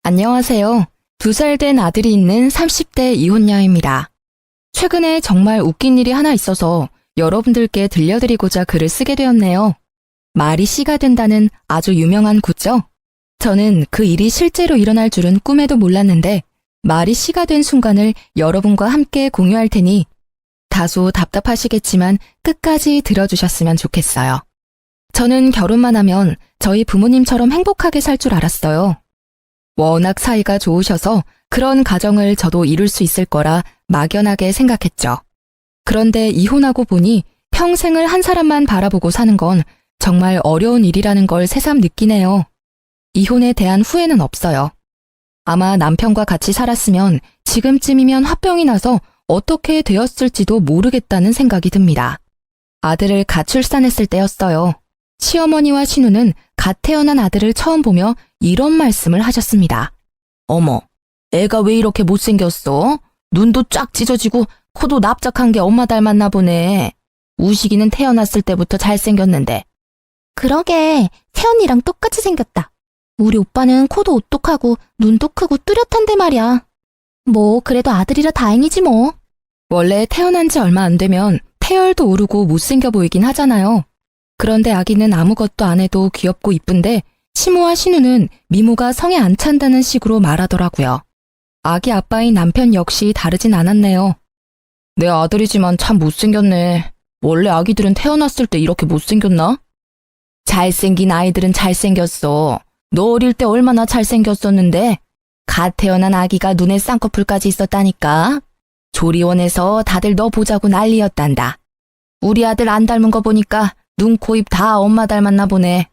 안녕하세요. 2살 된 아들이 있는 30대 이혼녀입니다. 최근에 정말 웃긴 일이 하나 있어서 여러분들께 들려드리고자 글을 쓰게 되었네요. 말이 씨가 된다는 아주 유명한 구죠? 저는 그 일이 실제로 일어날 줄은 꿈에도 몰랐는데 말이 씨가 된 순간을 여러분과 함께 공유할 테니 다소 답답하시겠지만 끝까지 들어주셨으면 좋겠어요. 저는 결혼만 하면 저희 부모님처럼 행복하게 살 줄 알았어요. 워낙 사이가 좋으셔서 그런 가정을 저도 이룰 수 있을 거라 막연하게 생각했죠. 그런데 이혼하고 보니 평생을 한 사람만 바라보고 사는 건 정말 어려운 일이라는 걸 새삼 느끼네요. 이혼에 대한 후회는 없어요. 아마 남편과 같이 살았으면 지금쯤이면 화병이 나서 어떻게 되었을지도 모르겠다는 생각이 듭니다. 아들을 갓 출산했을 때였어요. 시어머니와 신우는 갓 태어난 아들을 처음 보며 이런 말씀을 하셨습니다. 어머, 애가 왜 이렇게 못생겼어? 눈도 쫙 찢어지고 코도 납작한 게 엄마 닮았나 보네. 우식이는 태어났을 때부터 잘생겼는데. 그러게, 태연이랑 똑같이 생겼다. 우리 오빠는 코도 오똑하고 눈도 크고 뚜렷한데 말이야. 뭐 그래도 아들이라 다행이지 뭐. 원래 태어난 지 얼마 안 되면 태열도 오르고 못생겨 보이긴 하잖아요. 그런데 아기는 아무것도 안 해도 귀엽고 이쁜데 시모와 신우는 미모가 성에 안 찬다는 식으로 말하더라고요. 아기 아빠인 남편 역시 다르진 않았네요. 내 아들이지만 참 못생겼네. 원래 아기들은 태어났을 때 이렇게 못생겼나? 잘생긴 아이들은 잘생겼어. 너 어릴 때 얼마나 잘생겼었는데? 갓 태어난 아기가 눈에 쌍꺼풀까지 있었다니까. 조리원에서 다들 너 보자고 난리였단다. 우리 아들 안 닮은 거 보니까 눈, 코, 입 다 엄마 닮았나 보네.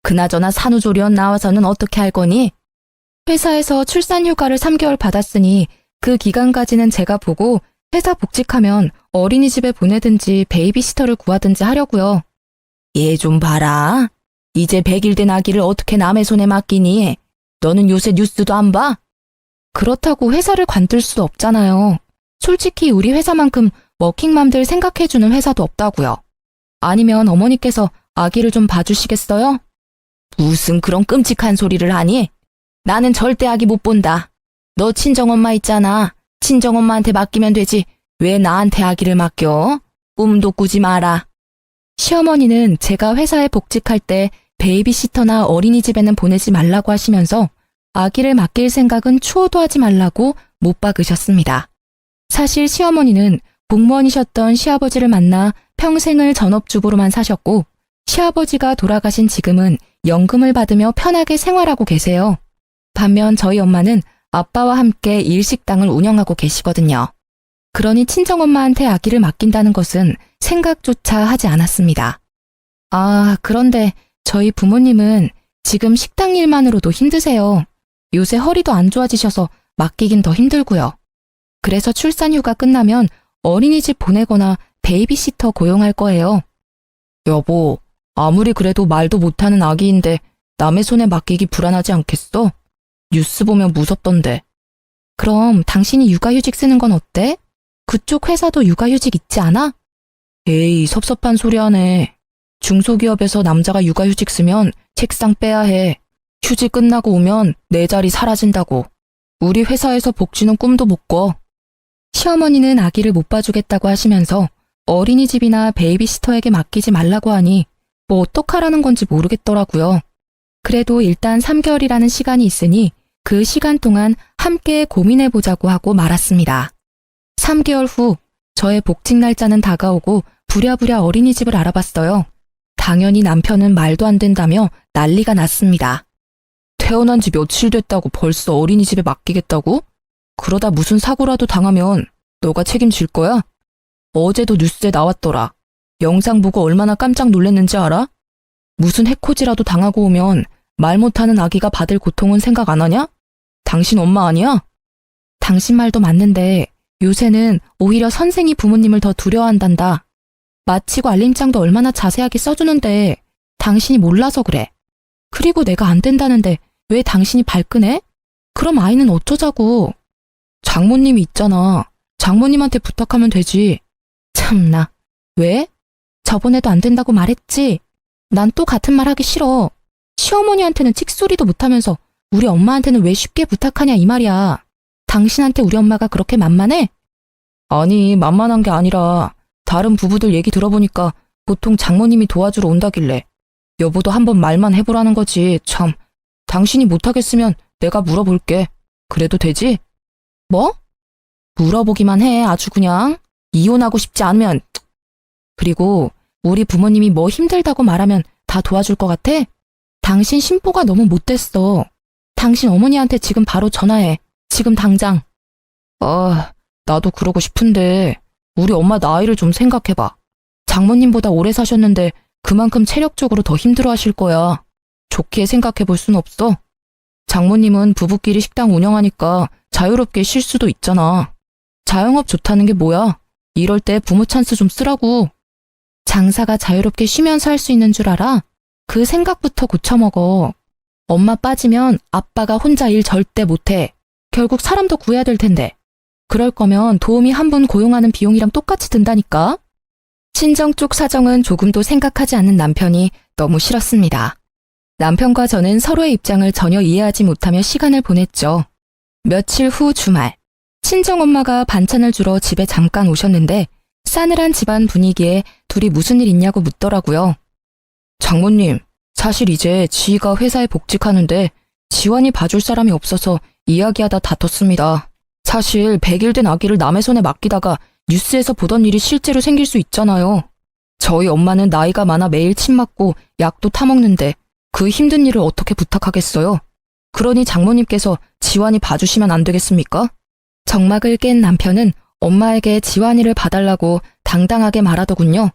그나저나 산후조리원 나와서는 어떻게 할 거니? 회사에서 출산휴가를 3개월 받았으니 그 기간까지는 제가 보고 회사 복직하면 어린이집에 보내든지 베이비시터를 구하든지 하려고요. 얘 좀 봐라. 이제 100일 된 아기를 어떻게 남의 손에 맡기니? 너는 요새 뉴스도 안 봐? 그렇다고 회사를 관둘 수도 없잖아요. 솔직히 우리 회사만큼 워킹맘들 생각해주는 회사도 없다고요. 아니면 어머니께서 아기를 좀 봐주시겠어요? 무슨 그런 끔찍한 소리를 하니? 나는 절대 아기 못 본다. 너 친정엄마 있잖아. 친정엄마한테 맡기면 되지. 왜 나한테 아기를 맡겨? 꿈도 꾸지 마라. 시어머니는 제가 회사에 복직할 때 베이비시터나 어린이집에는 보내지 말라고 하시면서 아기를 맡길 생각은 추호도 하지 말라고 못 박으셨습니다. 사실 시어머니는 공무원이셨던 시아버지를 만나 평생을 전업주부로만 사셨고 시아버지가 돌아가신 지금은 연금을 받으며 편하게 생활하고 계세요. 반면 저희 엄마는 아빠와 함께 일식당을 운영하고 계시거든요. 그러니 친정엄마한테 아기를 맡긴다는 것은 생각조차 하지 않았습니다. 아, 그런데 저희 부모님은 지금 식당 일만으로도 힘드세요. 요새 허리도 안 좋아지셔서 맡기긴 더 힘들고요. 그래서 출산휴가 끝나면 어린이집 보내거나 베이비시터 고용할 거예요. 여보, 아무리 그래도 말도 못하는 아기인데 남의 손에 맡기기 불안하지 않겠어? 뉴스 보면 무섭던데. 그럼 당신이 육아휴직 쓰는 건 어때? 그쪽 회사도 육아휴직 있지 않아? 에이, 섭섭한 소리 하네. 중소기업에서 남자가 육아휴직 쓰면 책상 빼야 해. 휴직 끝나고 오면 내 자리 사라진다고. 우리 회사에서 복지는 꿈도 못 꿔. 시어머니는 아기를 못 봐주겠다고 하시면서 어린이집이나 베이비시터에게 맡기지 말라고 하니 뭐 어떡하라는 건지 모르겠더라고요. 그래도 일단 3개월이라는 시간이 있으니 그 시간 동안 함께 고민해보자고 하고 말았습니다. 3개월 후 저의 복직 날짜는 다가오고 부랴부랴 어린이집을 알아봤어요. 당연히 남편은 말도 안 된다며 난리가 났습니다. 태어난 지 며칠 됐다고 벌써 어린이집에 맡기겠다고? 그러다 무슨 사고라도 당하면 너가 책임질 거야? 어제도 뉴스에 나왔더라. 영상 보고 얼마나 깜짝 놀랐는지 알아? 무슨 해코지라도 당하고 오면 말 못하는 아기가 받을 고통은 생각 안 하냐? 당신 엄마 아니야? 당신 말도 맞는데 요새는 오히려 선생이 부모님을 더 두려워한단다. 마치고 알림장도 얼마나 자세하게 써주는데 당신이 몰라서 그래. 그리고 내가 안 된다는데 왜 당신이 발끈해? 그럼 아이는 어쩌자고. 장모님이 있잖아. 장모님한테 부탁하면 되지. 참나. 왜? 저번에도 안 된다고 말했지? 난 또 같은 말 하기 싫어. 시어머니한테는 찍소리도 못하면서 우리 엄마한테는 왜 쉽게 부탁하냐 이 말이야. 당신한테 우리 엄마가 그렇게 만만해? 아니, 만만한 게 아니라 다른 부부들 얘기 들어보니까 보통 장모님이 도와주러 온다길래 여보도 한번 말만 해보라는 거지. 참, 당신이 못하겠으면 내가 물어볼게. 그래도 되지? 뭐? 물어보기만 해, 아주 그냥. 이혼하고 싶지 않으면. 그리고 우리 부모님이 뭐 힘들다고 말하면 다 도와줄 것 같아? 당신 심보가 너무 못됐어. 당신 어머니한테 지금 바로 전화해. 지금 당장. 나도 그러고 싶은데 우리 엄마 나이를 좀 생각해봐. 장모님보다 오래 사셨는데 그만큼 체력적으로 더 힘들어하실 거야. 좋게 생각해볼 순 없어. 장모님은 부부끼리 식당 운영하니까 자유롭게 쉴 수도 있잖아. 자영업 좋다는 게 뭐야? 이럴 때 부모 찬스 좀 쓰라고. 장사가 자유롭게 쉬면서 할 수 있는 줄 알아? 그 생각부터 고쳐먹어. 엄마 빠지면 아빠가 혼자 일 절대 못해. 결국 사람도 구해야 될 텐데. 그럴 거면 도우미 한 분 고용하는 비용이랑 똑같이 든다니까. 친정 쪽 사정은 조금도 생각하지 않는 남편이 너무 싫었습니다. 남편과 저는 서로의 입장을 전혀 이해하지 못하며 시간을 보냈죠. 며칠 후 주말, 친정엄마가 반찬을 주러 집에 잠깐 오셨는데 싸늘한 집안 분위기에 둘이 무슨 일 있냐고 묻더라고요. 장모님, 사실 이제 지희가 회사에 복직하는데 지환이 봐줄 사람이 없어서 이야기하다 다퉜습니다. 사실 100일 된 아기를 남의 손에 맡기다가 뉴스에서 보던 일이 실제로 생길 수 있잖아요. 저희 엄마는 나이가 많아 매일 침 맞고 약도 타먹는데 그 힘든 일을 어떻게 부탁하겠어요? 그러니 장모님께서 지환이 봐주시면 안 되겠습니까? 정막을 깬 남편은 엄마에게 지환이를 봐달라고 당당하게 말하더군요.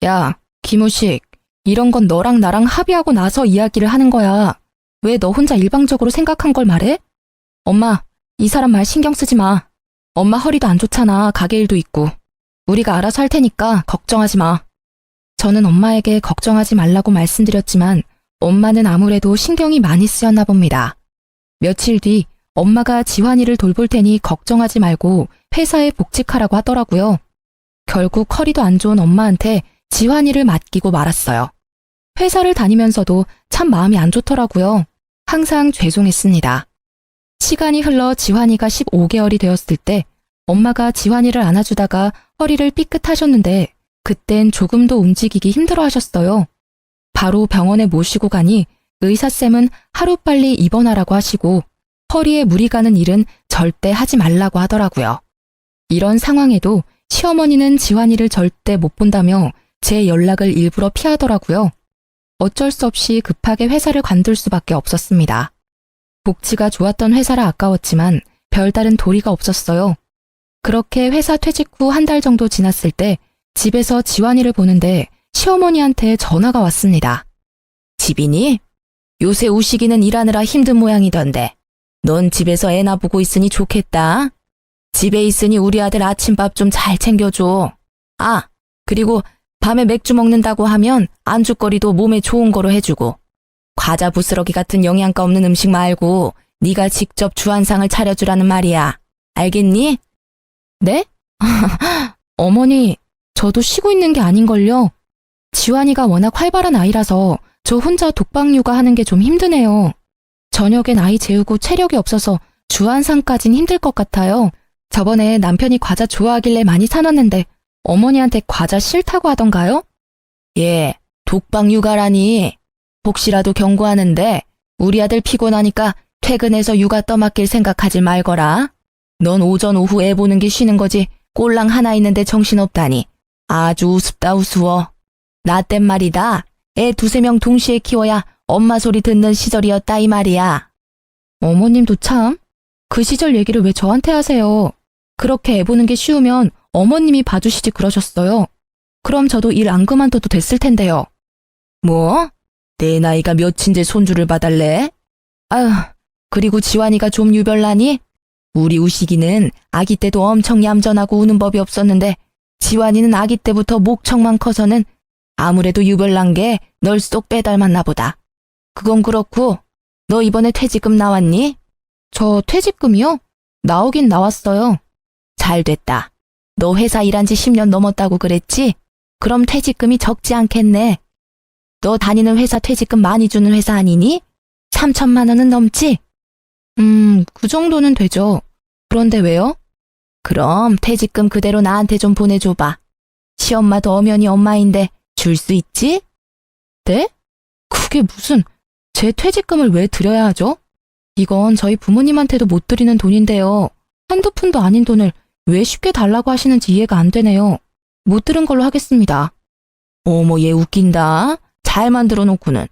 야, 김우식, 이런 건 너랑 나랑 합의하고 나서 이야기를 하는 거야. 왜 너 혼자 일방적으로 생각한 걸 말해? 엄마, 이 사람 말 신경 쓰지 마. 엄마 허리도 안 좋잖아. 가게 일도 있고. 우리가 알아서 할 테니까 걱정하지 마. 저는 엄마에게 걱정하지 말라고 말씀드렸지만 엄마는 아무래도 신경이 많이 쓰였나 봅니다. 며칠 뒤 엄마가 지환이를 돌볼 테니 걱정하지 말고 회사에 복직하라고 하더라고요. 결국 허리도 안 좋은 엄마한테 지환이를 맡기고 말았어요. 회사를 다니면서도 참 마음이 안 좋더라고요. 항상 죄송했습니다. 시간이 흘러 지환이가 15개월이 되었을 때 엄마가 지환이를 안아주다가 허리를 삐끗하셨는데 그땐 조금도 움직이기 힘들어 하셨어요. 바로 병원에 모시고 가니 의사쌤은 하루빨리 입원하라고 하시고 허리에 물이 가는 일은 절대 하지 말라고 하더라고요. 이런 상황에도 시어머니는 지환이를 절대 못 본다며 제 연락을 일부러 피하더라고요. 어쩔 수 없이 급하게 회사를 관둘 수밖에 없었습니다. 복지가 좋았던 회사라 아까웠지만 별다른 도리가 없었어요. 그렇게 회사 퇴직 후 한 달 정도 지났을 때 집에서 지환이를 보는데 시어머니한테 전화가 왔습니다. 집이니? 요새 우식이는 일하느라 힘든 모양이던데. 넌 집에서 애나 보고 있으니 좋겠다. 집에 있으니 우리 아들 아침밥 좀 잘 챙겨줘. 아, 그리고 밤에 맥주 먹는다고 하면 안주거리도 몸에 좋은 거로 해주고. 과자 부스러기 같은 영양가 없는 음식 말고 네가 직접 주한상을 차려주라는 말이야. 알겠니? 네? 어머니, 저도 쉬고 있는 게 아닌걸요. 지환이가 워낙 활발한 아이라서 저 혼자 독박 육아하는 게 좀 힘드네요. 저녁엔 아이 재우고 체력이 없어서 주한상까진 힘들 것 같아요. 저번에 남편이 과자 좋아하길래 많이 사놨는데 어머니한테 과자 싫다고 하던가요? 예, 독박 육아라니. 혹시라도 경고하는데 우리 아들 피곤하니까 퇴근해서 육아 떠맡길 생각하지 말거라. 넌 오전 오후 애 보는 게 쉬는 거지 꼴랑 하나 있는데 정신없다니. 아주 우습다 우스워. 나 땐 말이다. 애 2-3명 동시에 키워야 엄마 소리 듣는 시절이었다 이 말이야. 어머님도 참. 그 시절 얘기를 왜 저한테 하세요? 그렇게 애 보는 게 쉬우면 어머님이 봐주시지 그러셨어요. 그럼 저도 일 안 그만둬도 됐을 텐데요. 뭐? 내 나이가 몇인데 손주를 봐달래? 아휴, 그리고 지환이가 좀 유별나니? 우리 우식이는 아기 때도 엄청 얌전하고 우는 법이 없었는데 지환이는 아기 때부터 목청만 커서는 아무래도 유별난 게 널 쏙 빼닮았나 보다. 그건 그렇고 너 이번에 퇴직금 나왔니? 저 퇴직금이요? 나오긴 나왔어요. 잘 됐다. 너 회사 일한 지 10년 넘었다고 그랬지? 그럼 퇴직금이 적지 않겠네. 너 다니는 회사 퇴직금 많이 주는 회사 아니니? 3천만 원은 넘지? 그 정도는 되죠. 그런데 왜요? 그럼 퇴직금 그대로 나한테 좀 보내줘봐. 시엄마도 엄연히 엄마인데 줄 수 있지? 네? 그게 무슨, 제 퇴직금을 왜 드려야 하죠? 이건 저희 부모님한테도 못 드리는 돈인데요. 한두 푼도 아닌 돈을 왜 쉽게 달라고 하시는지 이해가 안 되네요. 못 들은 걸로 하겠습니다. 어머, 얘 웃긴다. 잘 만들어 놓고는.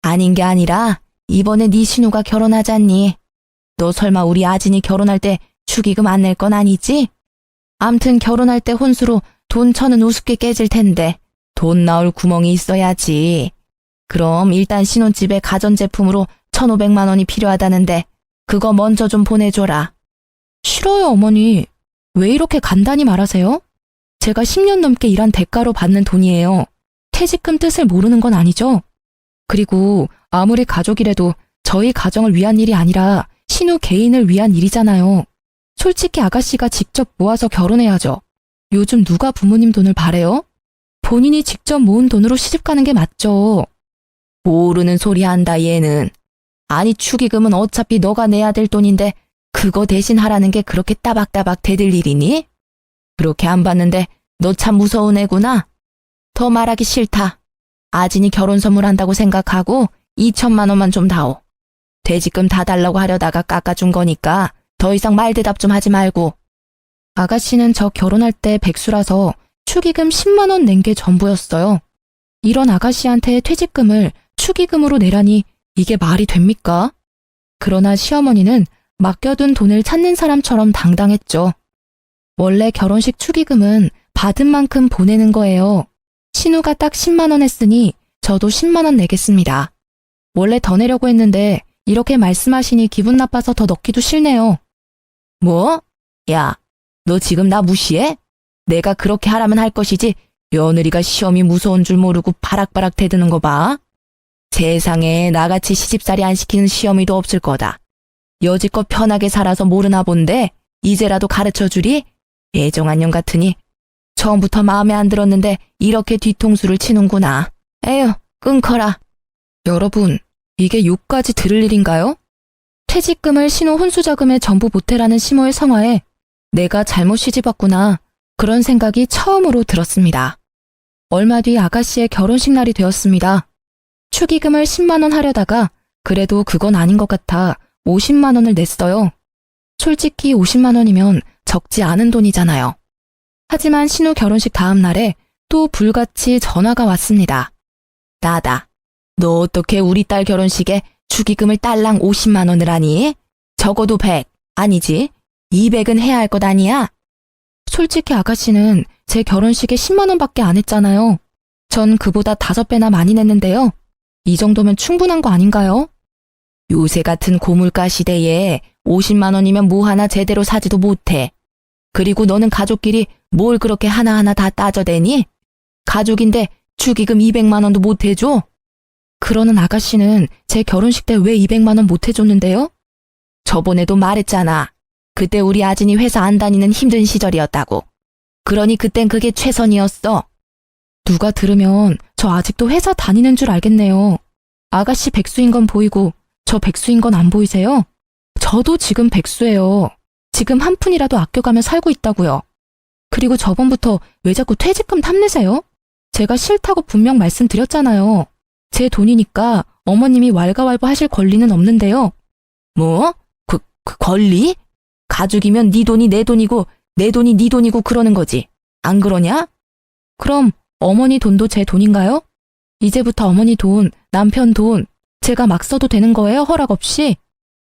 아닌 게 아니라 이번에 네 신우가 결혼하잖니. 너 설마 우리 아진이 결혼할 때 축의금 안 낼 건 아니지? 암튼 결혼할 때 혼수로 돈 1,000은 우습게 깨질 텐데 돈 나올 구멍이 있어야지. 그럼 일단 신혼집에 가전제품으로 1,500만 원이 필요하다는데 그거 먼저 좀 보내줘라. 싫어요, 어머니. 왜 이렇게 간단히 말하세요? 제가 10년 넘게 일한 대가로 받는 돈이에요. 퇴직금 뜻을 모르는 건 아니죠? 그리고 아무리 가족이라도 저희 가정을 위한 일이 아니라 신우 개인을 위한 일이잖아요. 솔직히 아가씨가 직접 모아서 결혼해야죠. 요즘 누가 부모님 돈을 바래요? 본인이 직접 모은 돈으로 시집 가는 게 맞죠. 모르는 소리 한다 얘는. 아니 축의금은 어차피 너가 내야 될 돈인데 그거 대신 하라는 게 그렇게 따박따박 대들 일이니? 그렇게 안 봤는데 너 참 무서운 애구나. 더 말하기 싫다. 아진이 결혼 선물한다고 생각하고 2,000만 원만 좀 다오. 퇴직금 다 달라고 하려다가 깎아준 거니까 더 이상 말 대답 좀 하지 말고. 아가씨는 저 결혼할 때 백수라서 축의금 10만 원 낸 게 전부였어요. 이런 아가씨한테 퇴직금을 축의금으로 내라니 이게 말이 됩니까? 그러나 시어머니는 맡겨둔 돈을 찾는 사람처럼 당당했죠. 원래 결혼식 축의금은 받은 만큼 보내는 거예요. 신우가 딱 10만 원 했으니 저도 10만 원 내겠습니다. 원래 더 내려고 했는데 이렇게 말씀하시니 기분 나빠서 더 넣기도 싫네요. 뭐? 야, 너 지금 나 무시해? 내가 그렇게 하라면 할 것이지 며느리가 시험이 무서운 줄 모르고 바락바락 대드는 거 봐. 세상에 나같이 시집살이 안 시키는 시어미도 없을 거다. 여지껏 편하게 살아서 모르나 본데 이제라도 가르쳐주리? 애정한 년 같으니 처음부터 마음에 안 들었는데 이렇게 뒤통수를 치는구나. 에휴, 끊거라. 여러분, 이게 욕까지 들을 일인가요? 퇴직금을 신우 혼수자금에 전부 보태라는 시모의 성화에 내가 잘못 시집왔구나. 그런 생각이 처음으로 들었습니다. 얼마 뒤 아가씨의 결혼식 날이 되었습니다. 축의금을 10만 원 하려다가 그래도 그건 아닌 것 같아 50만 원을 냈어요. 솔직히 50만 원이면 적지 않은 돈이잖아요. 하지만 신우 결혼식 다음 날에 또 불같이 전화가 왔습니다. 나다. 너 어떻게 우리 딸 결혼식에 축의금을 딸랑 50만 원을 하니? 적어도 100, 아니지 200은 해야 할 것 아니야? 솔직히 아가씨는 제 결혼식에 10만 원밖에 안 했잖아요. 전 그보다 5배나 많이 냈는데요. 이 정도면 충분한 거 아닌가요? 요새 같은 고물가 시대에 50만 원이면 뭐 하나 제대로 사지도 못해. 그리고 너는 가족끼리 뭘 그렇게 하나하나 다 따져대니? 가족인데 축의금 200만 원도 못 해줘? 그러는 아가씨는 제 결혼식 때 왜 200만 원 못 해줬는데요? 저번에도 말했잖아. 그때 우리 아진이 회사 안 다니는 힘든 시절이었다고. 그러니 그땐 그게 최선이었어. 누가 들으면 저 아직도 회사 다니는 줄 알겠네요. 아가씨 백수인 건 보이고 저 백수인 건 안 보이세요? 저도 지금 백수예요. 지금 한 푼이라도 아껴가며 살고 있다고요. 그리고 저번부터 왜 자꾸 퇴직금 탐내세요? 제가 싫다고 분명 말씀드렸잖아요. 제 돈이니까 어머님이 왈가왈부 하실 권리는 없는데요. 뭐? 그 권리? 가족이면 네 돈이 내 돈이고 내 돈이 네 돈이고 그러는 거지. 안 그러냐? 그럼 어머니 돈도 제 돈인가요? 이제부터 어머니 돈, 남편 돈 제가 막 써도 되는 거예요? 허락 없이?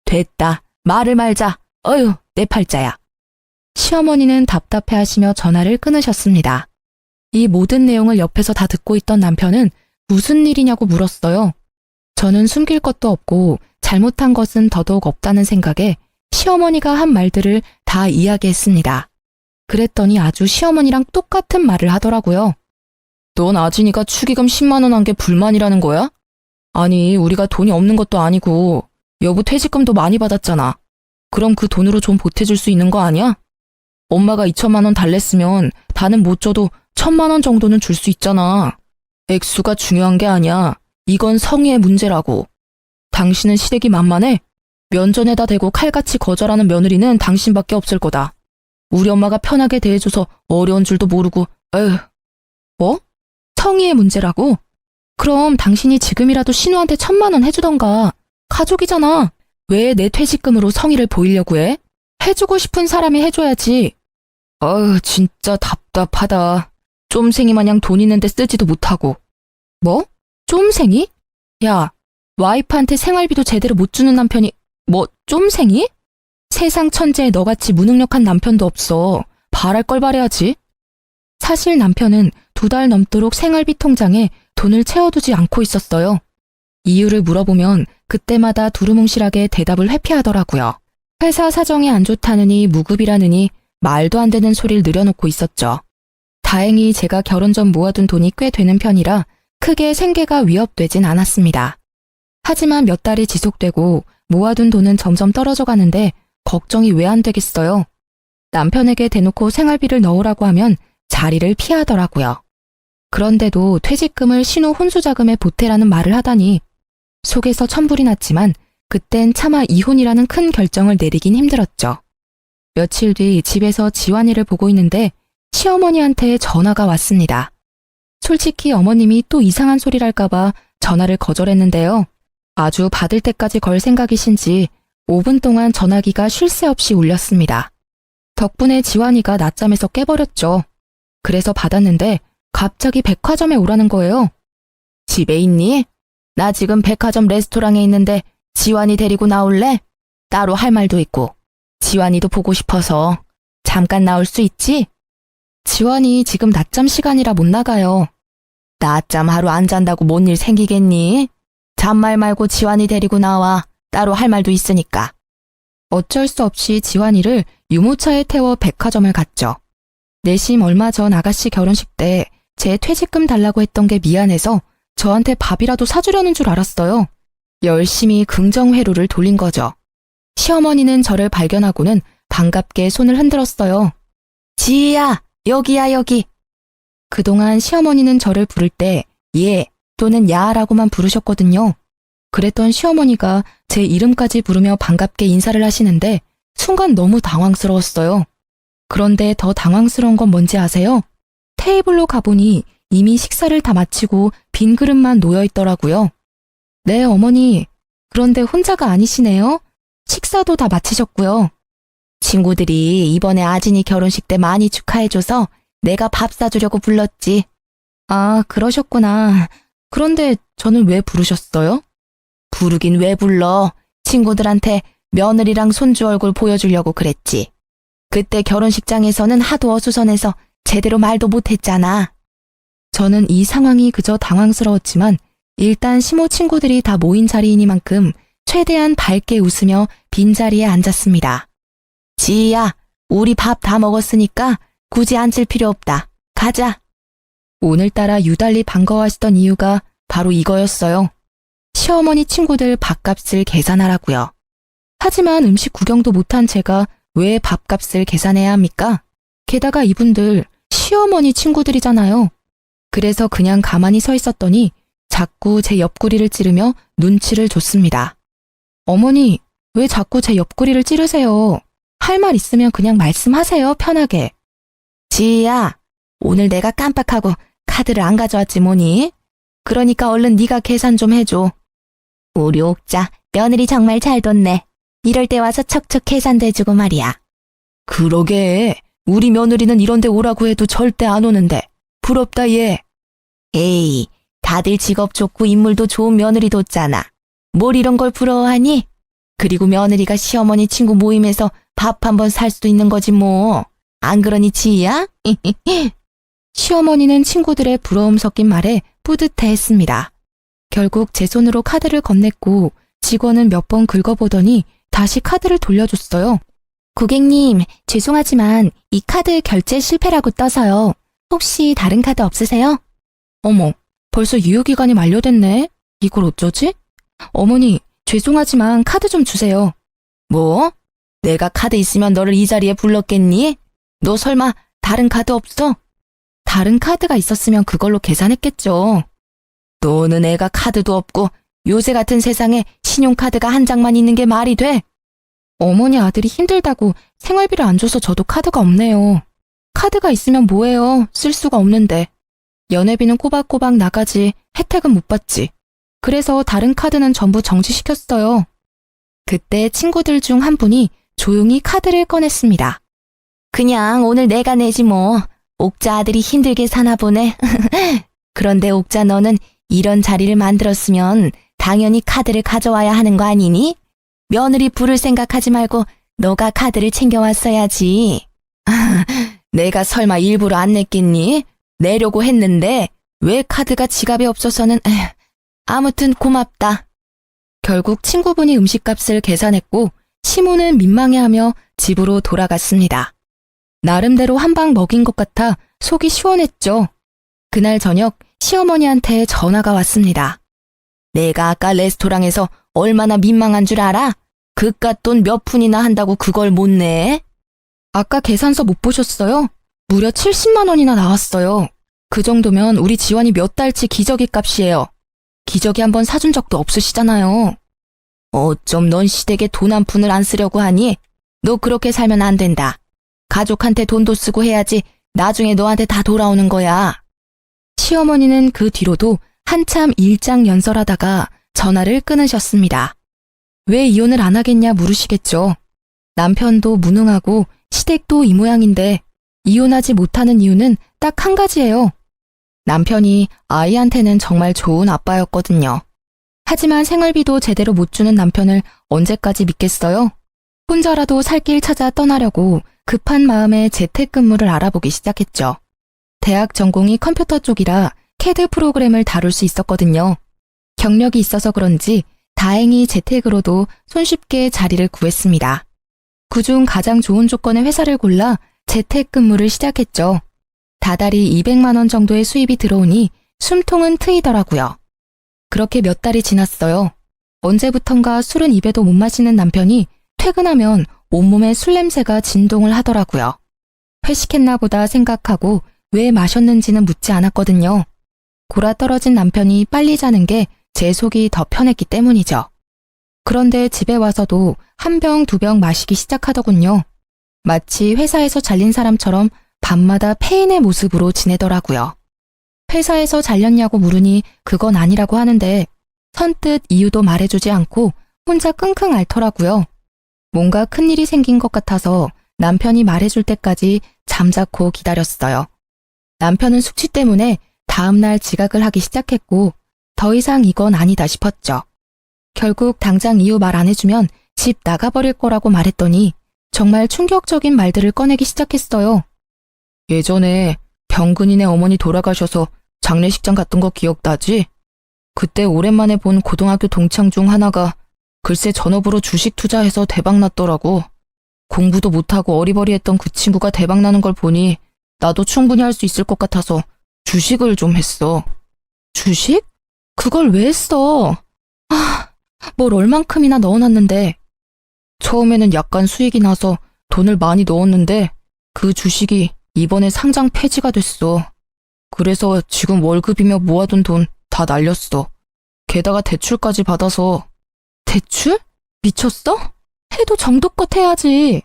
됐다. 말을 말자. 어휴, 내 팔자야. 시어머니는 답답해하시며 전화를 끊으셨습니다. 이 모든 내용을 옆에서 다 듣고 있던 남편은 무슨 일이냐고 물었어요. 저는 숨길 것도 없고 잘못한 것은 더더욱 없다는 생각에 시어머니가 한 말들을 다 이야기했습니다. 그랬더니 아주 시어머니랑 똑같은 말을 하더라고요. 넌 아진이가 축의금 10만 원 한 게 불만이라는 거야? 아니, 우리가 돈이 없는 것도 아니고 여보 퇴직금도 많이 받았잖아. 그럼 그 돈으로 좀 보태줄 수 있는 거 아니야? 엄마가 2천만 원 달랬으면 다는 못 줘도 1,000만 원 정도는 줄 수 있잖아. 액수가 중요한 게 아니야. 이건 성의의 문제라고. 당신은 시댁이 만만해? 면전에다 대고 칼같이 거절하는 며느리는 당신밖에 없을 거다. 우리 엄마가 편하게 대해줘서 어려운 줄도 모르고, 에휴. 뭐? 성의의 문제라고? 그럼 당신이 지금이라도 신우한테 1,000만 원 해주던가. 가족이잖아. 왜 내 퇴직금으로 성의를 보이려고 해? 해주고 싶은 사람이 해줘야지. 어휴, 진짜 답답하다. 쫌생이 마냥 돈 있는데 쓰지도 못하고. 뭐? 쫌생이? 야, 와이프한테 생활비도 제대로 못 주는 남편이 뭐 쫌생이? 세상 천재에 너같이 무능력한 남편도 없어. 바랄 걸 바래야지. 사실 남편은 2달 넘도록 생활비 통장에 돈을 채워두지 않고 있었어요. 이유를 물어보면 그때마다 두루뭉실하게 대답을 회피하더라고요. 회사 사정이 안 좋다느니 무급이라느니 말도 안 되는 소리를 늘여놓고 있었죠. 다행히 제가 결혼 전 모아둔 돈이 꽤 되는 편이라 크게 생계가 위협되진 않았습니다. 하지만 몇 달이 지속되고 모아둔 돈은 점점 떨어져 가는데 걱정이 왜 안 되겠어요. 남편에게 대놓고 생활비를 넣으라고 하면 자리를 피하더라고요. 그런데도 퇴직금을 신우 혼수자금에 보태라는 말을 하다니 속에서 천불이 났지만 그땐 차마 이혼이라는 큰 결정을 내리긴 힘들었죠. 며칠 뒤 집에서 지환이를 보고 있는데 시어머니한테 전화가 왔습니다. 솔직히 어머님이 또 이상한 소리랄까봐 전화를 거절했는데요. 아주 받을 때까지 걸 생각이신지 5분 동안 전화기가 쉴 새 없이 울렸습니다. 덕분에 지환이가 낮잠에서 깨버렸죠. 그래서 받았는데 갑자기 백화점에 오라는 거예요. 집에 있니? 나 지금 백화점 레스토랑에 있는데 지환이 데리고 나올래? 따로 할 말도 있고. 지환이도 보고 싶어서. 잠깐 나올 수 있지? 지환이 지금 낮잠 시간이라 못 나가요. 낮잠 하루 안 잔다고 뭔 일 생기겠니? 잔말 말고 지환이 데리고 나와. 따로 할 말도 있으니까. 어쩔 수 없이 지환이를 유모차에 태워 백화점을 갔죠. 내심 얼마 전 아가씨 결혼식 때 제 퇴직금 달라고 했던 게 미안해서 저한테 밥이라도 사주려는 줄 알았어요. 열심히 긍정회로를 돌린 거죠. 시어머니는 저를 발견하고는 반갑게 손을 흔들었어요. 지희야, 여기야 여기. 그동안 시어머니는 저를 부를 때 예 또는 야라고만 부르셨거든요. 그랬던 시어머니가 제 이름까지 부르며 반갑게 인사를 하시는데 순간 너무 당황스러웠어요. 그런데 더 당황스러운 건 뭔지 아세요? 테이블로 가보니 이미 식사를 다 마치고 빈 그릇만 놓여 있더라고요. 네, 어머니. 그런데 혼자가 아니시네요. 식사도 다 마치셨고요. 친구들이 이번에 아진이 결혼식 때 많이 축하해줘서 내가 밥 사주려고 불렀지. 아, 그러셨구나. 그런데 저는 왜 부르셨어요? 부르긴 왜 불러. 친구들한테 며느리랑 손주 얼굴 보여주려고 그랬지. 그때 결혼식장에서는 하도 어수선해서 제대로 말도 못했잖아. 저는 이 상황이 그저 당황스러웠지만 일단 시모 친구들이 다 모인 자리이니만큼 최대한 밝게 웃으며 빈자리에 앉았습니다. 지희야, 우리 밥 다 먹었으니까 굳이 앉을 필요 없다. 가자. 오늘따라 유달리 반가워하시던 이유가 바로 이거였어요. 시어머니 친구들 밥값을 계산하라고요. 하지만 음식 구경도 못한 제가 왜 밥값을 계산해야 합니까? 게다가 이분들 시어머니 친구들이잖아요. 그래서 그냥 가만히 서 있었더니 자꾸 제 옆구리를 찌르며 눈치를 줬습니다. 어머니, 왜 자꾸 제 옆구리를 찌르세요? 할 말 있으면 그냥 말씀하세요, 편하게. 지희야, 오늘 내가 깜빡하고 카드를 안 가져왔지 뭐니? 그러니까 얼른 네가 계산 좀 해줘. 우리 옥자 며느리 정말 잘 뒀네. 이럴 때 와서 척척 계산도 해주고 말이야. 그러게, 우리 며느리는 이런 데 오라고 해도 절대 안 오는데 부럽다 얘. 에이, 다들 직업 좋고 인물도 좋은 며느리 뒀잖아. 뭘 이런 걸 부러워하니? 그리고 며느리가 시어머니 친구 모임에서 밥 한 번 살 수도 있는 거지 뭐. 안 그러니 지희야? 시어머니는 친구들의 부러움 섞인 말에 뿌듯해했습니다. 결국 제 손으로 카드를 건넸고 직원은 몇 번 긁어보더니 다시 카드를 돌려줬어요. 고객님, 죄송하지만 이 카드 결제 실패라고 떠서요. 혹시 다른 카드 없으세요? 어머, 벌써 유효기간이 만료됐네. 이걸 어쩌지? 어머니, 죄송하지만 카드 좀 주세요. 뭐? 내가 카드 있으면 너를 이 자리에 불렀겠니? 너 설마 다른 카드 없어? 다른 카드가 있었으면 그걸로 계산했겠죠. 너는 애가 카드도 없고 요새 같은 세상에 신용카드가 한 장만 있는 게 말이 돼? 어머니 아들이 힘들다고 생활비를 안 줘서 저도 카드가 없네요. 카드가 있으면 뭐해요? 쓸 수가 없는데. 연회비는 꼬박꼬박 나가지 혜택은 못 받지. 그래서 다른 카드는 전부 정지시켰어요. 그때 친구들 중 한 분이 조용히 카드를 꺼냈습니다. 그냥 오늘 내가 내지 뭐. 옥자 아들이 힘들게 사나 보네. 그런데 옥자 너는 이런 자리를 만들었으면 당연히 카드를 가져와야 하는 거 아니니? 며느리 부를 생각하지 말고 너가 카드를 챙겨왔어야지. 내가 설마 일부러 안 냈겠니? 내려고 했는데 왜 카드가 지갑에 없어서는 아무튼 고맙다. 결국 친구분이 음식값을 계산했고 시모는 민망해하며 집으로 돌아갔습니다. 나름대로 한 방 먹인 것 같아 속이 시원했죠. 그날 저녁 시어머니한테 전화가 왔습니다. 내가 아까 레스토랑에서 얼마나 민망한 줄 알아? 그깟 돈 몇 푼이나 한다고 그걸 못 내? 아까 계산서 못 보셨어요? 무려 70만 원이나 나왔어요. 그 정도면 우리 지원이 몇 달치 기저귀 값이에요. 기저귀 한번 사준 적도 없으시잖아요. 어쩜 넌 시댁에 돈 한 푼을 안 쓰려고 하니? 너 그렇게 살면 안 된다. 가족한테 돈도 쓰고 해야지 나중에 너한테 다 돌아오는 거야. 시어머니는 그 뒤로도 한참 일장연설하다가 전화를 끊으셨습니다. 왜 이혼을 안 하겠냐 물으시겠죠. 남편도 무능하고 시댁도 이 모양인데 이혼하지 못하는 이유는 딱 한 가지예요. 남편이 아이한테는 정말 좋은 아빠였거든요. 하지만 생활비도 제대로 못 주는 남편을 언제까지 믿겠어요? 혼자라도 살 길 찾아 떠나려고 급한 마음에 재택근무를 알아보기 시작했죠. 대학 전공이 컴퓨터 쪽이라 CAD 프로그램을 다룰 수 있었거든요. 경력이 있어서 그런지 다행히 재택으로도 손쉽게 자리를 구했습니다. 그중 가장 좋은 조건의 회사를 골라 재택근무를 시작했죠. 다달이 200만 원 정도의 수입이 들어오니 숨통은 트이더라고요. 그렇게 몇 달이 지났어요. 언제부턴가 술은 입에도 못 마시는 남편이 퇴근하면 온몸에 술 냄새가 진동을 하더라고요. 회식했나 보다 생각하고 왜 마셨는지는 묻지 않았거든요. 골아 떨어진 남편이 빨리 자는 게 제 속이 더 편했기 때문이죠. 그런데 집에 와서도 한 병, 두 병 마시기 시작하더군요. 마치 회사에서 잘린 사람처럼 밤마다 폐인의 모습으로 지내더라고요. 회사에서 잘렸냐고 물으니 그건 아니라고 하는데 선뜻 이유도 말해주지 않고 혼자 끙끙 앓더라고요. 뭔가 큰일이 생긴 것 같아서 남편이 말해줄 때까지 잠자코 기다렸어요. 남편은 숙취 때문에 다음날 지각을 하기 시작했고 더 이상 이건 아니다 싶었죠. 결국 당장 이유 말 안 해주면 집 나가버릴 거라고 말했더니 정말 충격적인 말들을 꺼내기 시작했어요. 예전에 병근이네 어머니 돌아가셔서 장례식장 갔던 거 기억나지? 그때 오랜만에 본 고등학교 동창 중 하나가 글쎄 전업으로 주식 투자해서 대박났더라고. 공부도 못하고 어리버리했던 그 친구가 대박나는 걸 보니 나도 충분히 할 수 있을 것 같아서 주식을 좀 했어. 주식? 그걸 왜 했어? 뭘 얼만큼이나 넣어놨는데. 처음에는 약간 수익이 나서 돈을 많이 넣었는데 그 주식이 이번에 상장 폐지가 됐어. 그래서 지금 월급이며 모아둔 돈 다 날렸어. 게다가 대출까지 받아서. 대출? 미쳤어? 해도 정도껏 해야지.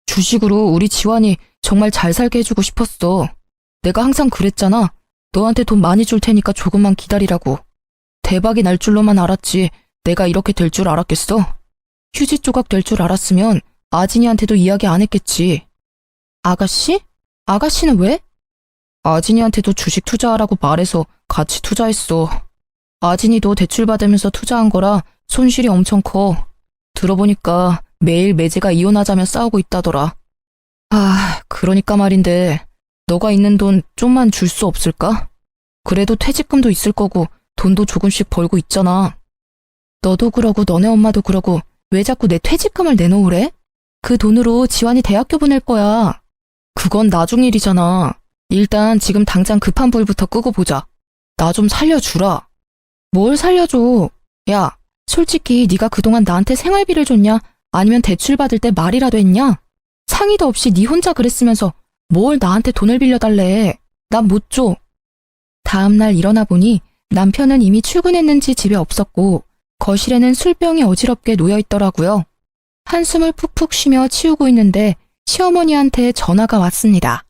주식으로 우리 지환이 정말 잘 살게 해주고 싶었어. 내가 항상 그랬잖아. 너한테 돈 많이 줄 테니까 조금만 기다리라고. 대박이 날 줄로만 알았지 내가 이렇게 될 줄 알았겠어? 휴지 조각 될 줄 알았으면 아진이한테도 이야기 안 했겠지. 아가씨? 아가씨는 왜? 아진이한테도 주식 투자하라고 말해서 같이 투자했어. 아진이도 대출 받으면서 투자한 거라 손실이 엄청 커. 들어보니까 매일 매제가 이혼하자며 싸우고 있다더라. 그러니까 말인데 너가 있는 돈 좀만 줄 수 없을까? 그래도 퇴직금도 있을 거고 돈도 조금씩 벌고 있잖아. 너도 그러고 너네 엄마도 그러고 왜 자꾸 내 퇴직금을 내놓으래? 그 돈으로 지환이 대학교 보낼 거야. 그건 나중 일이잖아. 일단 지금 당장 급한 불부터 끄고 보자. 나 좀 살려주라. 뭘 살려줘? 야, 솔직히 네가 그동안 나한테 생활비를 줬냐? 아니면 대출 받을 때 말이라도 했냐? 상의도 없이 네 혼자 그랬으면서 뭘 나한테 돈을 빌려달래. 난 못 줘. 다음날 일어나 보니 남편은 이미 출근했는지 집에 없었고 거실에는 술병이 어지럽게 놓여 있더라고요. 한숨을 푹푹 쉬며 치우고 있는데 시어머니한테 전화가 왔습니다.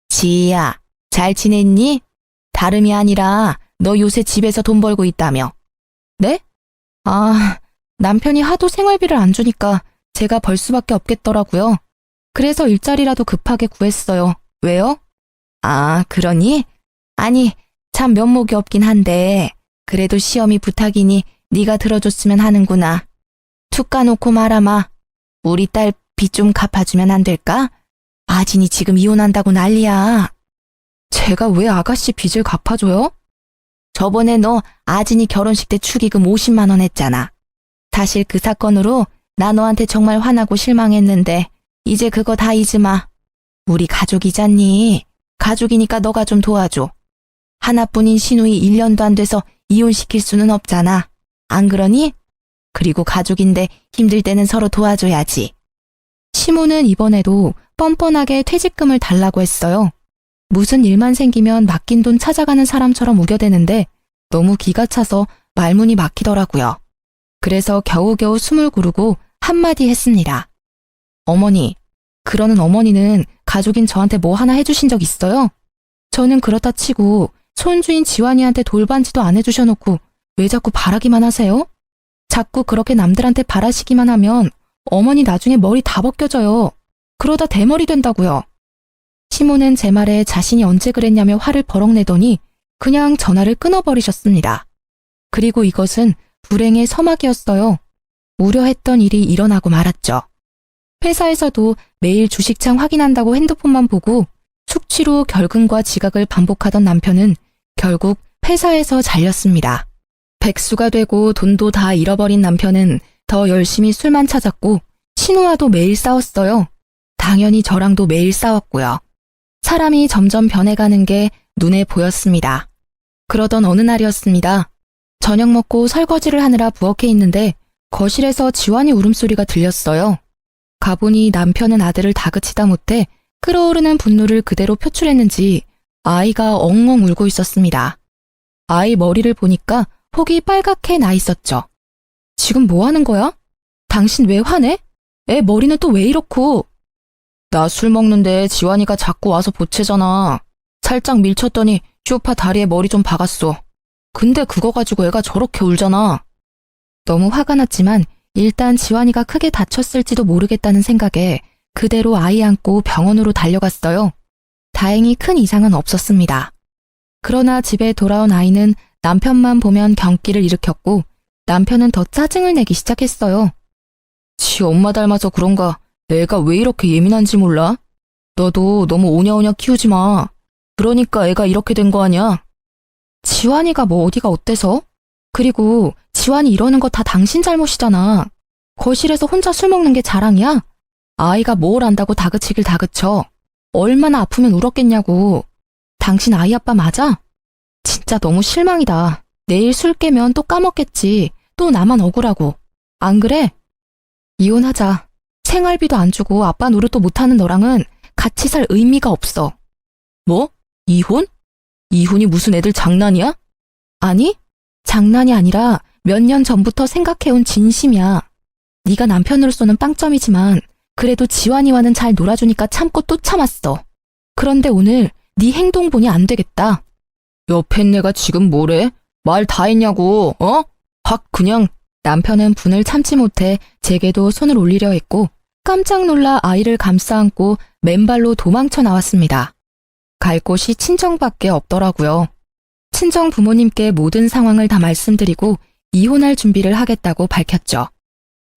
지희야, 잘 지냈니? 다름이 아니라 너 요새 집에서 돈 벌고 있다며. 네? 아, 남편이 하도 생활비를 안 주니까 제가 벌 수밖에 없겠더라고요. 그래서 일자리라도 급하게 구했어요. 왜요? 아, 그러니? 아니, 참 면목이 없긴 한데 그래도 시어미 부탁이니 네가 들어줬으면 하는구나. 툭 까놓고 말아마. 우리 딸 빚 좀 갚아주면 안 될까? 아진이 지금 이혼한다고 난리야. 제가 왜 아가씨 빚을 갚아줘요? 저번에 너 아진이 결혼식 때 축의금 50만 원 했잖아. 사실 그 사건으로 나 너한테 정말 화나고 실망했는데 이제 그거 다 잊으마. 우리 가족이잖니. 가족이니까 너가 좀 도와줘. 하나뿐인 시누이 1년도 안 돼서 이혼시킬 수는 없잖아. 안 그러니? 그리고 가족인데 힘들 때는 서로 도와줘야지. 시모는 이번에도 뻔뻔하게 퇴직금을 달라고 했어요. 무슨 일만 생기면 맡긴 돈 찾아가는 사람처럼 우겨대는데 너무 기가 차서 말문이 막히더라고요. 그래서 겨우겨우 숨을 고르고 한마디 했습니다. 어머니, 그러는 어머니는 가족인 저한테 뭐 하나 해주신 적 있어요? 저는 그렇다 치고 손주인 지환이한테 돌반지도 안 해주셔놓고 왜 자꾸 바라기만 하세요? 자꾸 그렇게 남들한테 바라시기만 하면 어머니 나중에 머리 다 벗겨져요. 그러다 대머리 된다고요. 시모는 제 말에 자신이 언제 그랬냐며 화를 버럭 내더니 그냥 전화를 끊어버리셨습니다. 그리고 이것은 불행의 서막이었어요. 우려했던 일이 일어나고 말았죠. 회사에서도 매일 주식창 확인한다고 핸드폰만 보고 숙취로 결근과 지각을 반복하던 남편은 결국 회사에서 잘렸습니다. 백수가 되고 돈도 다 잃어버린 남편은 더 열심히 술만 찾았고 신우와도 매일 싸웠어요. 당연히 저랑도 매일 싸웠고요. 사람이 점점 변해가는 게 눈에 보였습니다. 그러던 어느 날이었습니다. 저녁 먹고 설거지를 하느라 부엌에 있는데 거실에서 지환이 울음소리가 들렸어요. 가보니 남편은 아들을 다그치다 못해 끓어오르는 분노를 그대로 표출했는지 아이가 엉엉 울고 있었습니다. 아이 머리를 보니까 혹이 빨갛게 나 있었죠. 지금 뭐 하는 거야? 당신 왜 화내? 애 머리는 또 왜 이렇고? 나 술 먹는데 지환이가 자꾸 와서 보채잖아. 살짝 밀쳤더니 쇼파 다리에 머리 좀 박았어. 근데 그거 가지고 애가 저렇게 울잖아. 너무 화가 났지만 일단 지환이가 크게 다쳤을지도 모르겠다는 생각에 그대로 아이 안고 병원으로 달려갔어요. 다행히 큰 이상은 없었습니다. 그러나 집에 돌아온 아이는 남편만 보면 경기를 일으켰고 남편은 더 짜증을 내기 시작했어요. 지 엄마 닮아서 그런가 애가 왜 이렇게 예민한지 몰라? 너도 너무 오냐오냐 키우지 마. 그러니까 애가 이렇게 된 거 아니야? 지환이가 뭐 어디가 어때서? 그리고 지환이 이러는 거 다 당신 잘못이잖아. 거실에서 혼자 술 먹는 게 자랑이야? 아이가 뭘 안다고 다그치길 다그쳐. 얼마나 아프면 울었겠냐고. 당신 아이 아빠 맞아? 진짜 너무 실망이다. 내일 술 깨면 또 까먹겠지. 또 나만 억울하고. 안 그래? 이혼하자. 생활비도 안 주고 아빠 노릇도 못하는 너랑은 같이 살 의미가 없어. 뭐? 이혼? 이혼이 무슨 애들 장난이야? 아니, 장난이 아니라 몇 년 전부터 생각해온 진심이야. 네가 남편으로서는 빵점이지만 그래도 지환이와는 잘 놀아주니까 참고 또 참았어. 그런데 오늘 네 행동 보니 안 되겠다. 옆에 내가 지금 뭐래? 말 다 했냐고, 어? 확 그냥. 남편은 분을 참지 못해 제게도 손을 올리려 했고 깜짝 놀라 아이를 감싸 안고 맨발로 도망쳐 나왔습니다. 갈 곳이 친정밖에 없더라고요. 친정 부모님께 모든 상황을 다 말씀드리고 이혼할 준비를 하겠다고 밝혔죠.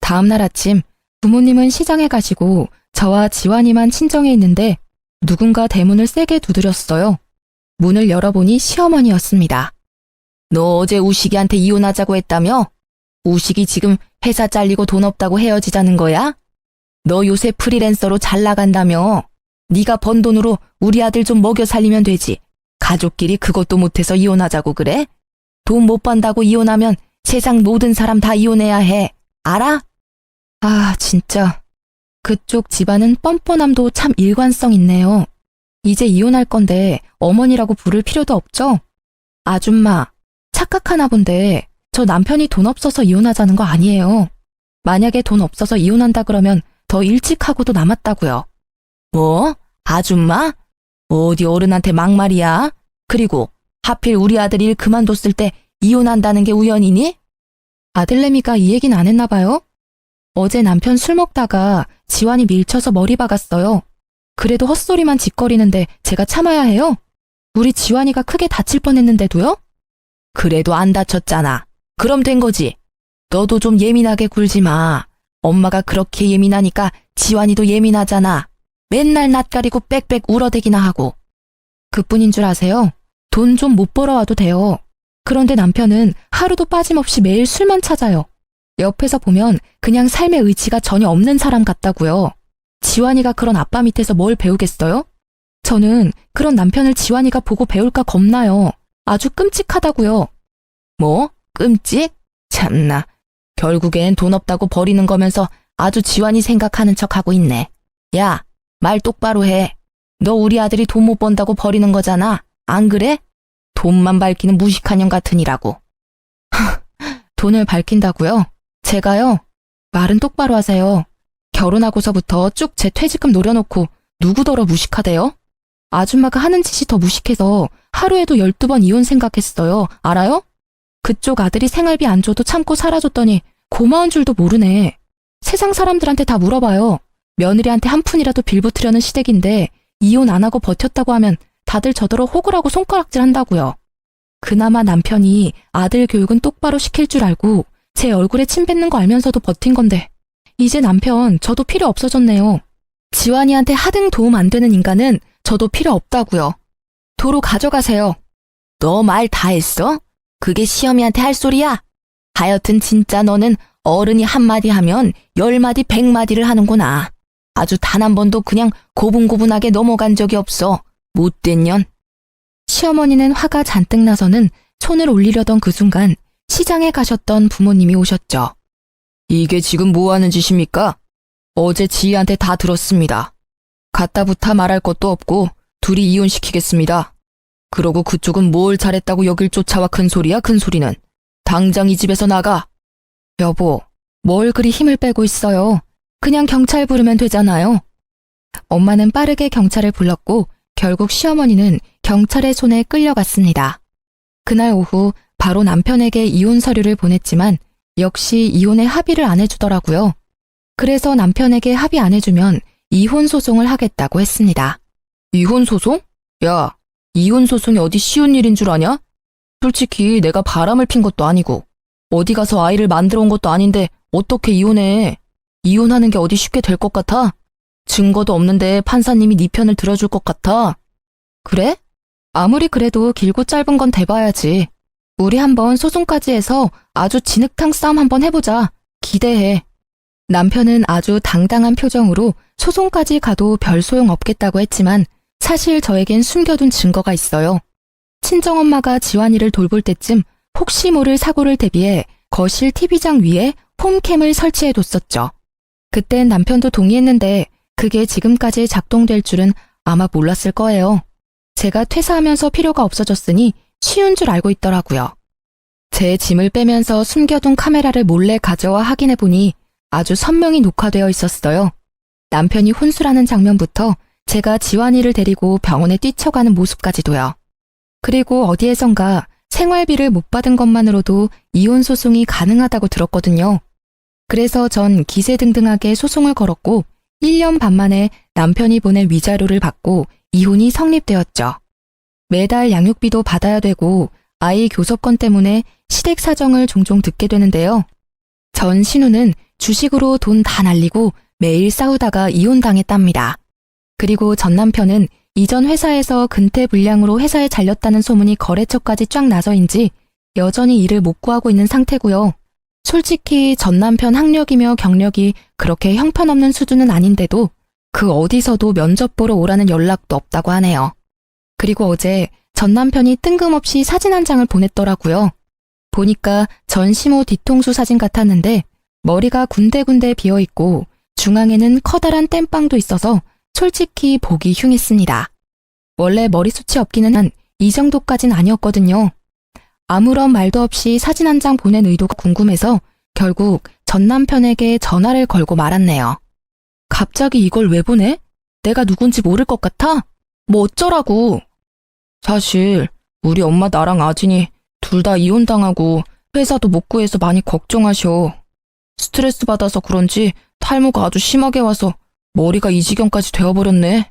다음 날 아침 부모님은 시장에 가시고 저와 지환이만 친정에 있는데 누군가 대문을 세게 두드렸어요. 문을 열어보니 시어머니였습니다. 너 어제 우식이한테 이혼하자고 했다며? 우식이 지금 회사 잘리고 돈 없다고 헤어지자는 거야? 너 요새 프리랜서로 잘 나간다며? 네가 번 돈으로 우리 아들 좀 먹여 살리면 되지. 가족끼리 그것도 못해서 이혼하자고 그래? 돈 못 번다고 이혼하면 세상 모든 사람 다 이혼해야 해. 알아? 아, 진짜. 그쪽 집안은 뻔뻔함도 참 일관성 있네요. 이제 이혼할 건데 어머니라고 부를 필요도 없죠? 아줌마, 착각하나 본데 저 남편이 돈 없어서 이혼하자는 거 아니에요. 만약에 돈 없어서 이혼한다 그러면 더 일찍 하고도 남았다고요. 뭐? 아줌마? 어디 어른한테 막말이야? 그리고 하필 우리 아들 일 그만뒀을 때 이혼한다는 게 우연이니? 아들내미가 이 얘기는 안 했나 봐요? 어제 남편 술 먹다가 지환이 밀쳐서 머리 박았어요. 그래도 헛소리만 짓거리는데 제가 참아야 해요? 우리 지환이가 크게 다칠 뻔했는데도요? 그래도 안 다쳤잖아. 그럼 된 거지. 너도 좀 예민하게 굴지 마. 엄마가 그렇게 예민하니까 지환이도 예민하잖아. 맨날 낯가리고 빽빽 울어대기나 하고. 그뿐인 줄 아세요? 돈 좀 못 벌어와도 돼요. 그런데 남편은 하루도 빠짐없이 매일 술만 찾아요. 옆에서 보면 그냥 삶의 의지가 전혀 없는 사람 같다고요. 지환이가 그런 아빠 밑에서 뭘 배우겠어요? 저는 그런 남편을 지환이가 보고 배울까 겁나요. 아주 끔찍하다고요. 뭐? 끔찍? 참나. 결국엔 돈 없다고 버리는 거면서 아주 지환이 생각하는 척하고 있네. 야, 말 똑바로 해. 너 우리 아들이 돈 못 번다고 버리는 거잖아. 안 그래? 돈만 밝히는 무식한 년 같으니라고. 돈을 밝힌다고요? 제가요? 말은 똑바로 하세요. 결혼하고서부터 쭉 제 퇴직금 노려놓고 누구더러 무식하대요? 아줌마가 하는 짓이 더 무식해서 하루에도 12번 이혼 생각했어요. 알아요? 그쪽 아들이 생활비 안 줘도 참고 살아줬더니 고마운 줄도 모르네. 세상 사람들한테 다 물어봐요. 며느리한테 한 푼이라도 빌붙으려는 시댁인데 이혼 안 하고 버텼다고 하면 다들 저더러 호구라고 손가락질 한다고요. 그나마 남편이 아들 교육은 똑바로 시킬 줄 알고 제 얼굴에 침 뱉는 거 알면서도 버틴 건데 이제 남편 저도 필요 없어졌네요. 지환이한테 하등 도움 안 되는 인간은 저도 필요 없다고요. 도로 가져가세요. 너 말 다 했어? 그게 시어미한테 할 소리야? 하여튼 진짜 너는 어른이 한마디 하면 10마디 100마디를 하는구나. 아주 단 한 번도 그냥 고분고분하게 넘어간 적이 없어. 못된 년. 시어머니는 화가 잔뜩 나서는 손을 올리려던 그 순간 시장에 가셨던 부모님이 오셨죠. 이게 지금 뭐 하는 짓입니까? 어제 지희한테 다 들었습니다. 갖다부타 말할 것도 없고 둘이 이혼시키겠습니다. 그러고 그쪽은 뭘 잘했다고 여길 쫓아와 큰 소리야 큰 소리는. 당장 이 집에서 나가. 여보, 뭘 그리 힘을 빼고 있어요. 그냥 경찰 부르면 되잖아요. 엄마는 빠르게 경찰을 불렀고 결국 시어머니는 경찰의 손에 끌려갔습니다. 그날 오후 바로 남편에게 이혼 서류를 보냈지만 역시 이혼에 합의를 안 해주더라고요. 그래서 남편에게 합의 안 해주면 이혼 소송을 하겠다고 했습니다. 이혼 소송? 야, 이혼 소송이 어디 쉬운 일인 줄 아냐? 솔직히 내가 바람을 핀 것도 아니고 어디 가서 아이를 만들어 온 것도 아닌데 어떻게 이혼해? 이혼하는 게 어디 쉽게 될 것 같아? 증거도 없는데 판사님이 네 편을 들어줄 것 같아? 그래? 아무리 그래도 길고 짧은 건 돼봐야지. 우리 한번 소송까지 해서 아주 진흙탕 싸움 한번 해보자. 기대해. 남편은 아주 당당한 표정으로 소송까지 가도 별 소용 없겠다고 했지만 사실 저에겐 숨겨둔 증거가 있어요. 친정엄마가 지환이를 돌볼 때쯤 혹시 모를 사고를 대비해 거실 TV장 위에 홈캠을 설치해뒀었죠. 그땐 남편도 동의했는데 그게 지금까지 작동될 줄은 아마 몰랐을 거예요. 제가 퇴사하면서 필요가 없어졌으니 쉬운 줄 알고 있더라고요. 제 짐을 빼면서 숨겨둔 카메라를 몰래 가져와 확인해보니 아주 선명히 녹화되어 있었어요. 남편이 혼술하는 장면부터 제가 지환이를 데리고 병원에 뛰쳐가는 모습까지도요. 그리고 어디에선가 생활비를 못 받은 것만으로도 이혼 소송이 가능하다고 들었거든요. 그래서 전 기세등등하게 소송을 걸었고 1년 반 만에 남편이 보낸 위자료를 받고 이혼이 성립되었죠. 매달 양육비도 받아야 되고 아이 교섭권 때문에 시댁 사정을 종종 듣게 되는데요. 전 신우는 주식으로 돈 다 날리고 매일 싸우다가 이혼당했답니다. 그리고 전 남편은 이전 회사에서 근태불량으로 회사에 잘렸다는 소문이 거래처까지 쫙 나서인지 여전히 일을 못 구하고 있는 상태고요. 솔직히 전 남편 학력이며 경력이 그렇게 형편없는 수준은 아닌데도 그 어디서도 면접 보러 오라는 연락도 없다고 하네요. 그리고 어제 전 남편이 뜬금없이 사진 한 장을 보냈더라고요. 보니까 전 시모 뒤통수 사진 같았는데 머리가 군데군데 비어있고 중앙에는 커다란 땜빵도 있어서 솔직히 보기 흉했습니다. 원래 머리숱이 없기는 한 이 정도까진 아니었거든요. 아무런 말도 없이 사진 한 장 보낸 의도가 궁금해서 결국 전 남편에게 전화를 걸고 말았네요. 갑자기 이걸 왜 보내? 내가 누군지 모를 것 같아? 뭐 어쩌라고? 사실 우리 엄마 나랑 아진이 둘 다 이혼당하고 회사도 못 구해서 많이 걱정하셔. 스트레스 받아서 그런지 탈모가 아주 심하게 와서 머리가 이 지경까지 되어버렸네.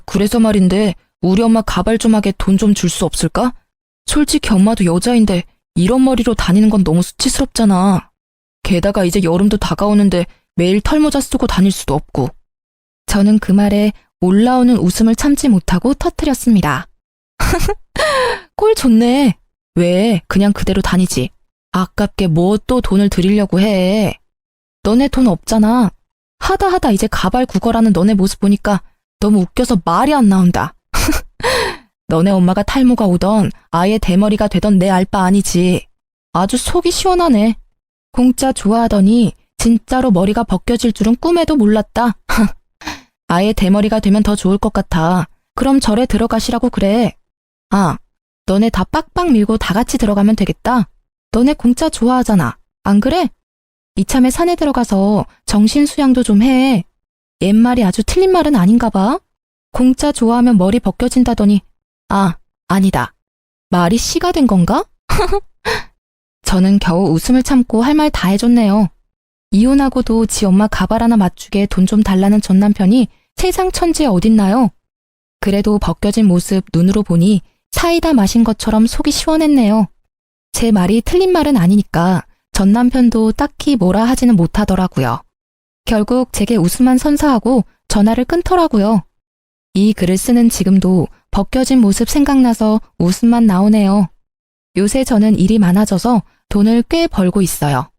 그래서 말인데 우리 엄마 가발 좀 하게 돈 좀 줄 수 없을까? 솔직히 엄마도 여자인데 이런 머리로 다니는 건 너무 수치스럽잖아. 게다가 이제 여름도 다가오는데 매일 털모자 쓰고 다닐 수도 없고. 저는 그 말에 올라오는 웃음을 참지 못하고 터뜨렸습니다. 꼴 좋네. 왜 그냥 그대로 다니지. 아깝게 뭐 또 돈을 들이려고 해. 너네 돈 없잖아. 하다 이제 가발 구걸하는 너네 모습 보니까 너무 웃겨서 말이 안 나온다. 너네 엄마가 탈모가 오던 아예 대머리가 되던 내 알 바 아니지. 아주 속이 시원하네. 공짜 좋아하더니 진짜로 머리가 벗겨질 줄은 꿈에도 몰랐다. 아예 대머리가 되면 더 좋을 것 같아. 그럼 절에 들어가시라고 그래. 아, 너네 다 빡빡 밀고 다 같이 들어가면 되겠다. 너네 공짜 좋아하잖아. 안 그래? 이참에 산에 들어가서 정신 수양도 좀 해. 옛말이 아주 틀린 말은 아닌가 봐. 공짜 좋아하면 머리 벗겨진다더니 아, 아니다. 말이 씨가 된 건가? 저는 겨우 웃음을 참고 할 말 다 해줬네요. 이혼하고도 지 엄마 가발 하나 맞추게 돈 좀 달라는 전 남편이 세상 천지에 어딨나요? 그래도 벗겨진 모습 눈으로 보니 사이다 마신 것처럼 속이 시원했네요. 제 말이 틀린 말은 아니니까 전 남편도 딱히 뭐라 하지는 못하더라고요. 결국 제게 웃음만 선사하고 전화를 끊더라고요. 이 글을 쓰는 지금도 벗겨진 모습 생각나서 웃음만 나오네요. 요새 저는 일이 많아져서 돈을 꽤 벌고 있어요.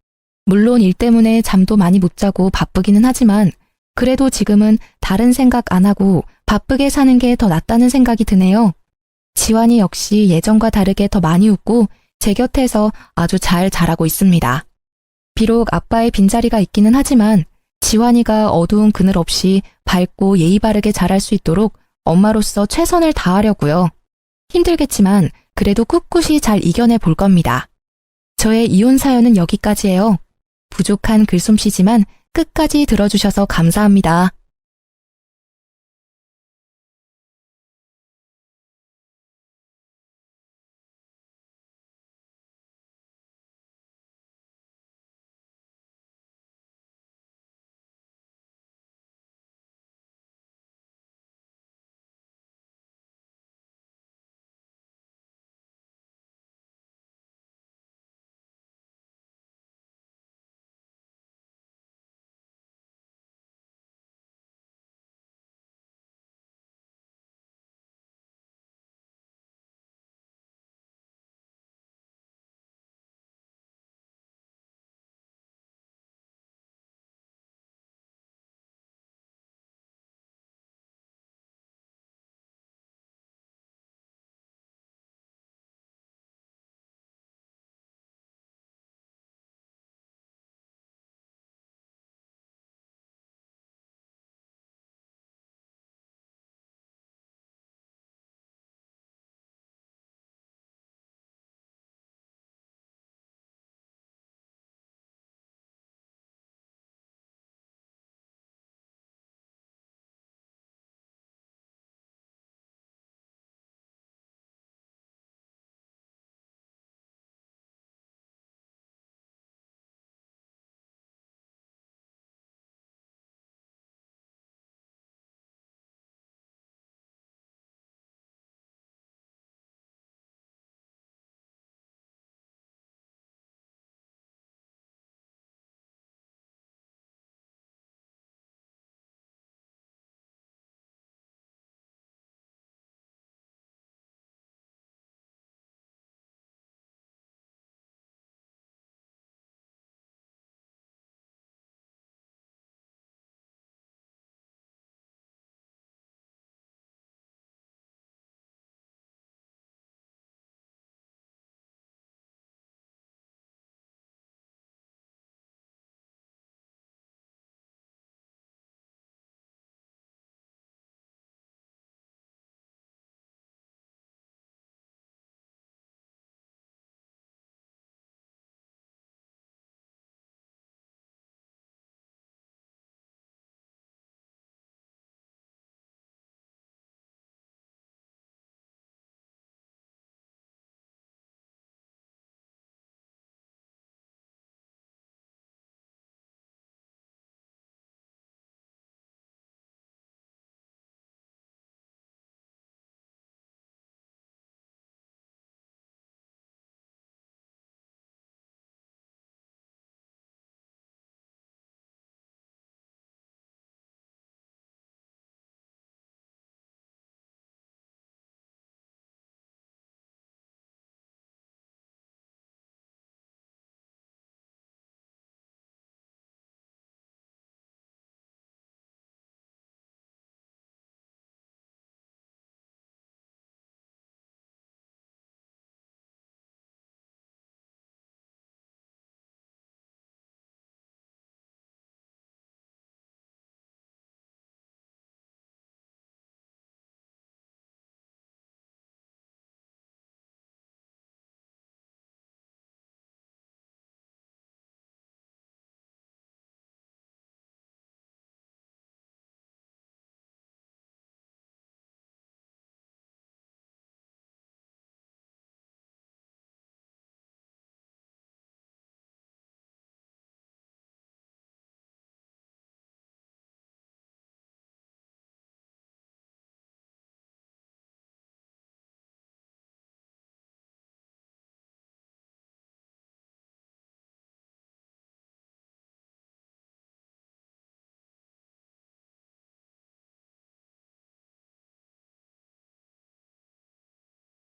물론 일 때문에 잠도 많이 못 자고 바쁘기는 하지만 그래도 지금은 다른 생각 안 하고 바쁘게 사는 게 더 낫다는 생각이 드네요. 지환이 역시 예전과 다르게 더 많이 웃고 제 곁에서 아주 잘 자라고 있습니다. 비록 아빠의 빈자리가 있기는 하지만 지환이가 어두운 그늘 없이 밝고 예의 바르게 자랄 수 있도록 엄마로서 최선을 다하려고요. 힘들겠지만 그래도 꿋꿋이 잘 이겨내 볼 겁니다. 저의 이혼 사연은 여기까지예요. 부족한 글솜씨지만 끝까지 들어주셔서 감사합니다.